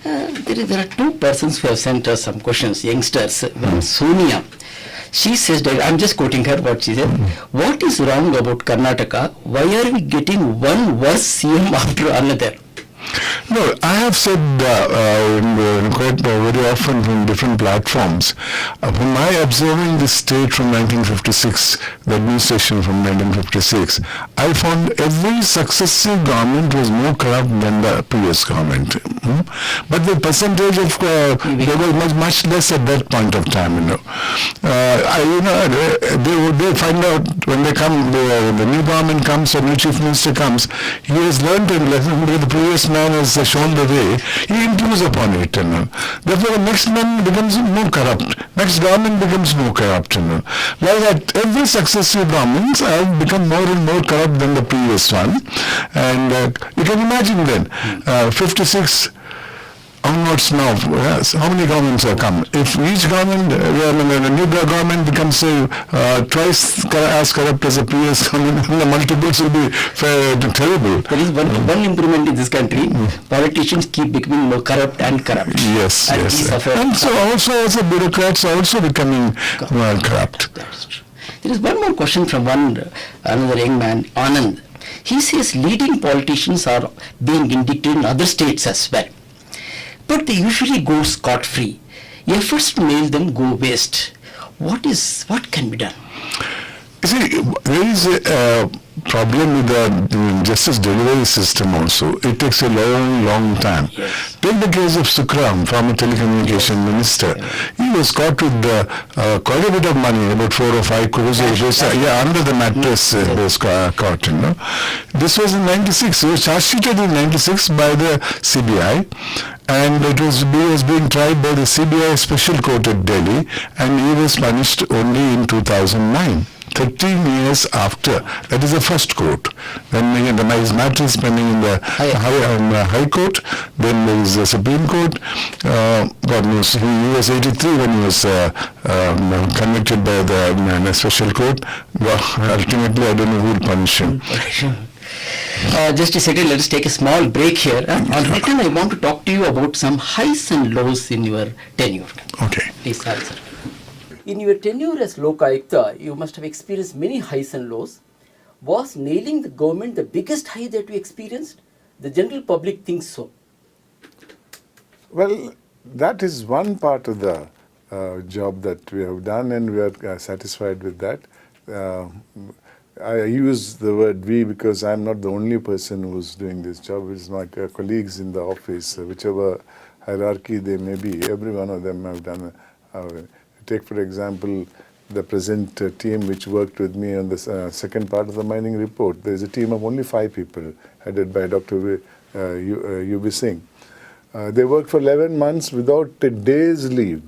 There are two persons who have sent us some questions, youngsters. One, Sonia. She says that, I'm just quoting her what she said. What is wrong about Karnataka? Why are we getting one worse CM after another? No, I have said quite very often from different platforms. From my observing the state from 1956, the administration from 1956, I found every successive government was more corrupt than the previous government. But the percentage of they were much less at that point of time. They find out when they come, the new government comes, or new chief minister comes, he has learned a lesson where the previous man has shown the way, he improves upon it. Therefore, the next man becomes more corrupt. Next government becomes more corrupt. Like that, every successive governments have become more and more corrupt than the previous one. And you can imagine then, 56 onwards now, how many governments have come? If each government, the new government becomes twice as corrupt as the previous government, the multiples will be terrible. There is one improvement in this country. Politicians keep becoming more corrupt and corrupt. Yes, yes. And so also as the bureaucrats are also becoming corrupt. That's true. There is one more question from another young man, Anand. He says leading politicians are being indicted in other states as well, but they usually go scot-free. Efforts to nail them go waste. What can be done? You see, there is a problem with the justice delivery system also. It takes a long time. Yes. Take the case of Sukram, former telecommunication minister. He was caught with quite a bit of money, about 4 or 5 crores. Under the mattress he was caught. This was in 96. He was charge sheeted in 96 by the CBI. And he was being tried by the CBI Special Court at Delhi, and he was punished only in 2009. 13 years after. That is the first court. Then his matter is pending in the High Court. Then there is the Supreme Court. God knows, he was 83 when he was convicted by the Special Court. Well, ultimately, I don't know who will punish him. Just a second, let us take a small break here. On return, I want to talk to you about some highs and lows in your tenure. Okay. Please answer. In your tenure as Lokayukta, you must have experienced many highs and lows. Was nailing the government the biggest high that you experienced? The general public thinks so. Well, that is one part of the job that we have done, and we are satisfied with that. I use the word we because I'm not the only person who's doing this job. It's my colleagues in the office, whichever hierarchy they may be, every one of them have done. Take, for example, the present team which worked with me on the second part of the mining report. There is a team of only 5 people, headed by Dr. U.B. Singh. They worked for 11 months without a day's leave.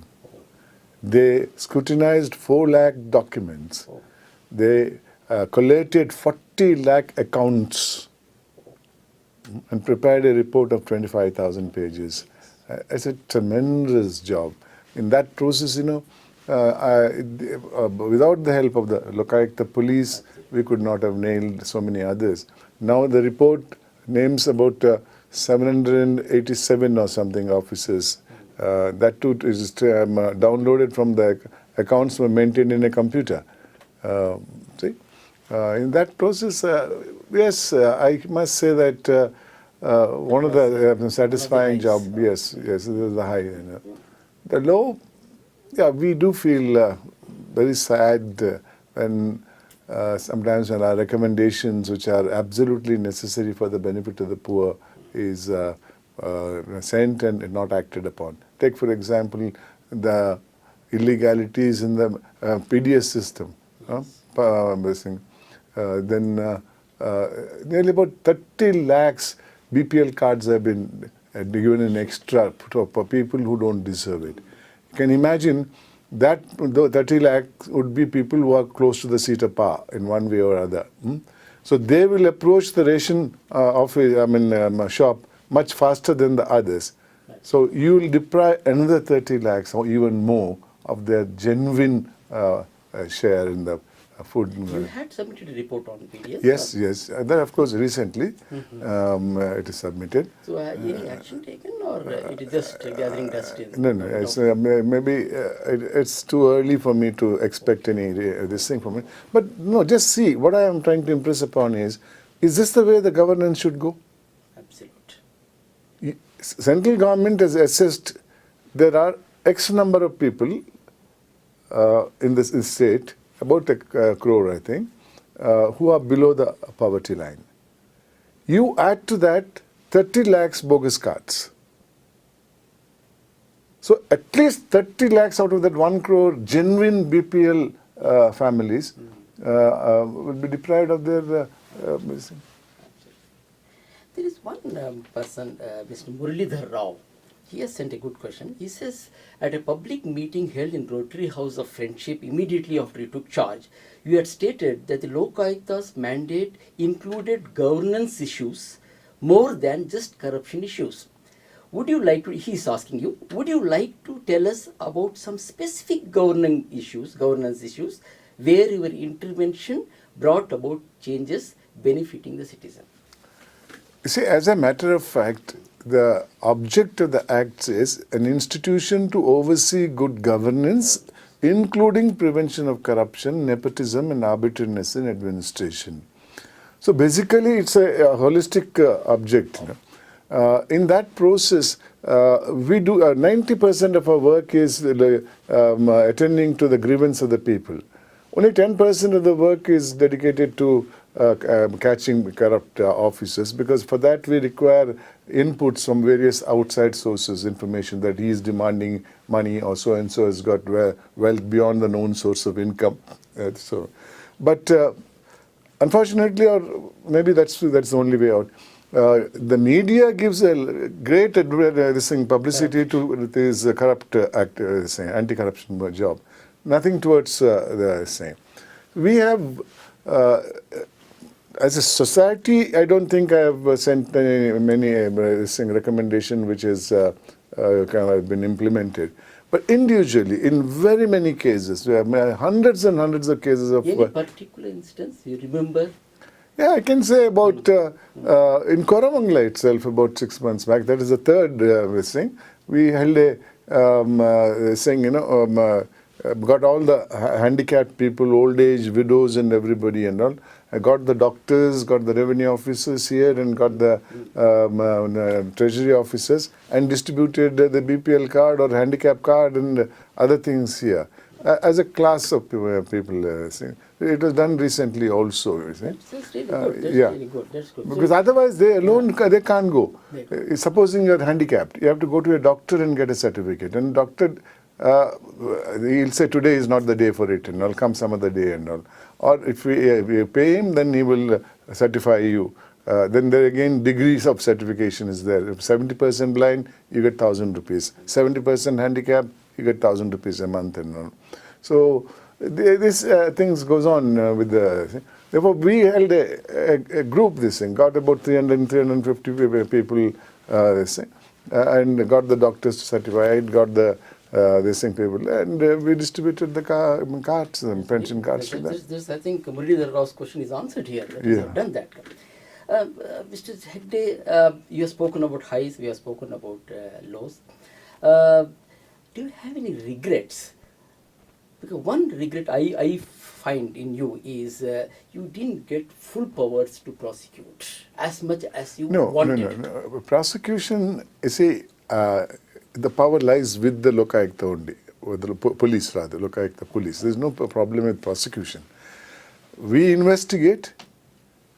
They scrutinized 4 lakh documents. They collated 40 lakh accounts and prepared a report of 25,000 pages. It's a tremendous job. In that process, without the help of the Lokayukta police, we could not have nailed so many others. Now the report names about 787 or something officers. That too is downloaded from the accounts were maintained in a computer. In that process, yes, I must say that one of the satisfying job, yes, this is the high. The low, yeah, we do feel very sad when sometimes when our recommendations, which are absolutely necessary for the benefit of the poor, is sent and not acted upon. Take, for example, the illegalities in the PDS system. Then nearly about 30 lakhs BPL cards have been given in extra for people who don't deserve it. You can imagine that 30 lakhs would be people who are close to the seat of power in one way or other. So they will approach the ration shop much faster than the others. So you will deprive another 30 lakhs or even more of their genuine share in the food. You had submitted a report on PDS? Yes, yes. That of course recently it is submitted. So any action taken, or it is just gathering dust in? No, it's, maybe it's too early for me to expect any this thing from it. But no, just see, what I am trying to impress upon is this the way the governance should go? Absolute. Central government has assessed there are X number of people in this state, about a crore I think, who are below the poverty line. You add to that 30 lakhs bogus cards. So at least 30 lakhs out of that 1 crore genuine BPL families will be deprived of their medicine. There is one person, Mr. Muralidhar Rao. He has sent a good question. He says, at a public meeting held in Rotary House of Friendship immediately after you took charge, you had stated that the Lokayukta's mandate included governance issues more than just corruption issues. Would you like to, he is asking you, would you like to tell us about some specific governance issues where your intervention brought about changes benefiting the citizen? You see, as a matter of fact, the object of the Act is an institution to oversee good governance, including prevention of corruption, nepotism, and arbitrariness in administration. So basically, it's a holistic object. You know. In that process, we do 90% of our work is attending to the grievance of the people. Only 10% of the work is dedicated to catching corrupt officers, because for that we require inputs from various outside sources, information that he is demanding money or so and so has got wealth beyond the known source of income. But unfortunately, or maybe that's the only way out. The media gives a great publicity to this corrupt act, anti-corruption job. Nothing towards the same. We have. As a society, I don't think I have sent many recommendation which has kind of been implemented. But individually, in very many cases, we have hundreds and hundreds of cases of... Any particular instance you remember? Yeah, I can say about, in Koramangala itself, about 6 months back, that is the third thing, we held a thing, got all the handicapped people, old age, widows and everybody and all. I got the doctors, got the revenue officers here and got the treasury officers and distributed the BPL card or handicap card and other things here. As a class of people. It was done recently also. That's really good. That's yeah. really good. That's good. Because otherwise they alone, they can't go. Supposing you're handicapped, you have to go to a doctor and get a certificate. And doctor, he'll say today is not the day for it and I'll come some other day and all. Or if we pay him, then he will certify you. Then there again degrees of certification is there. If 70% blind, you get 1,000 rupees. 70% handicapped, you get 1,000 rupees a month and all. So this things goes on with the. Therefore, we held a group. This thing got about 350 people. This thing, and got the doctors certified. Got the this thing people, and we distributed the cards, and pension cards to them. I think Muralidhar Rao's question is answered here. That we have done that. Mr. Hegde, you have spoken about highs, we have spoken about lows. Do you have any regrets? Because one regret I find in you is you didn't get full powers to prosecute as much as you wanted. No. Prosecution, you see, the power lies with the Lokayukta only, or the police rather, Lokayukta police. There is no problem with prosecution. We investigate.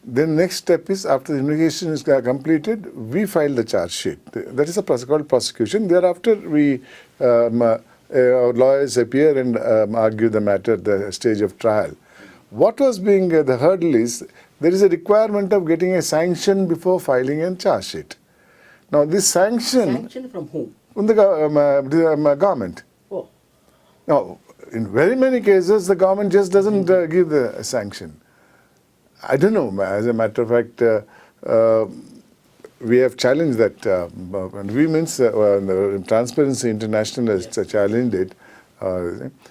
Then next step is, after the investigation is completed, we file the charge sheet. That is called prosecution. Thereafter, our lawyers appear and argue the matter at the stage of trial. What was being the hurdle is, there is a requirement of getting a sanction before filing a charge sheet. Now this sanction... Sanction from whom? From the government. Oh. Now, in very many cases, the government just doesn't give the sanction. I don't know, as a matter of fact, we have challenged that. And we means Transparency International has challenged it,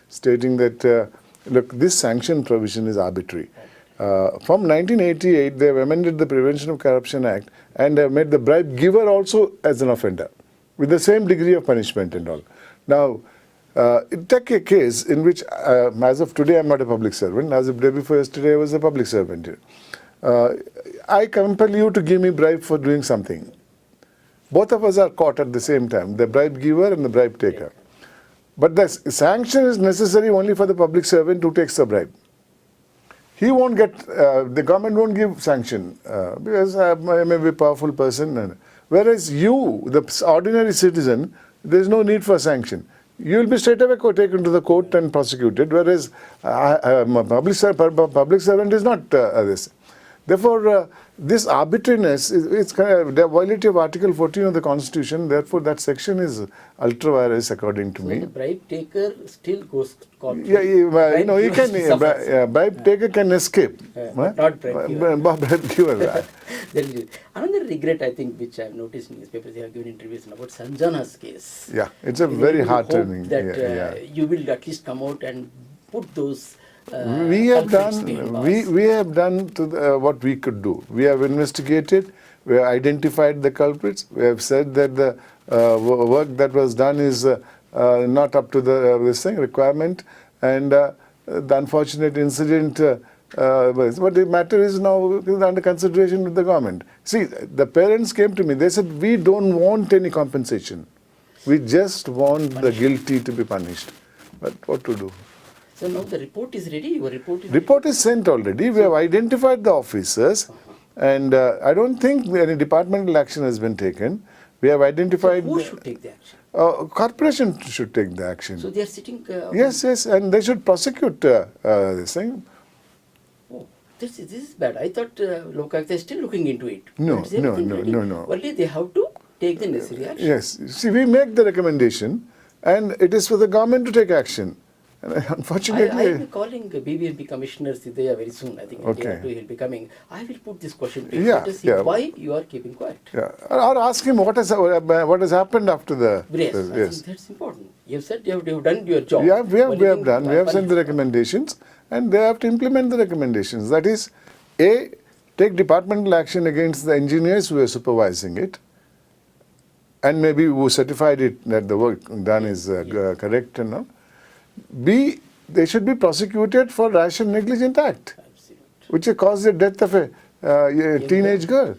stating that look, this sanction provision is arbitrary. From 1988, they have amended the Prevention of Corruption Act and have made the bribe giver also as an offender, with the same degree of punishment and all. Now, take a case in which, as of today, I'm not a public servant. As of day before yesterday, I was a public servant here. I compel you to give me bribe for doing something. Both of us are caught at the same time, the bribe giver and the bribe taker. But the sanction is necessary only for the public servant who takes the bribe. He won't get, the government won't give sanction because I may be a powerful person. Whereas you, the ordinary citizen, there is no need for sanction. You will be straight away taken to the court and prosecuted, whereas a public servant is not this. Therefore, this arbitrariness, it's kind of violative of Article 14 of the Constitution. Therefore, that section is ultra vires according to me. The bribe taker still goes court. Yeah, you can. Bribe taker can escape. Not bribe giver. Bribe giver. Another regret, I think, which I have noticed in newspapers, they have given interviews about Sanjana's case. Yeah, it's a very heart-turning. That you will at least come out and put those. We have done what we could do. We have investigated, we have identified the culprits, we have said that the work that was done is not up to the requirement, and the unfortunate incident, but the matter is now under consideration with the government. See, the parents came to me, they said, we don't want any compensation. We just want the guilty to be punished. But what to do? So now the report is ready? Your report is Report is sent already. We have identified the officers, and I don't think any departmental action has been taken. We have identified. So who should take the action? Corporation should take the action. So they are sitting. Yes, and they should prosecute this thing. Oh, this is bad. I thought Lokayukt is still looking into it. No. Only they have to take the necessary action. Yes. See, we make the recommendation, and it is for the government to take action. And unfortunately, I will be calling BBMP Commissioner Siddeya very soon. I think in a day or two he will be coming. I will put this question to you. Let us see why you are keeping quiet. Yeah. Or ask him what has happened after the. Yes, I think that's important. You have said you have done your job. We have done. We have sent the recommendations, and they have to implement the recommendations. That is, A, take departmental action against the engineers who are supervising it, and maybe who certified it that the work done is correct and all. B, they should be prosecuted for rash and negligent act, which caused the death of a teenage girl.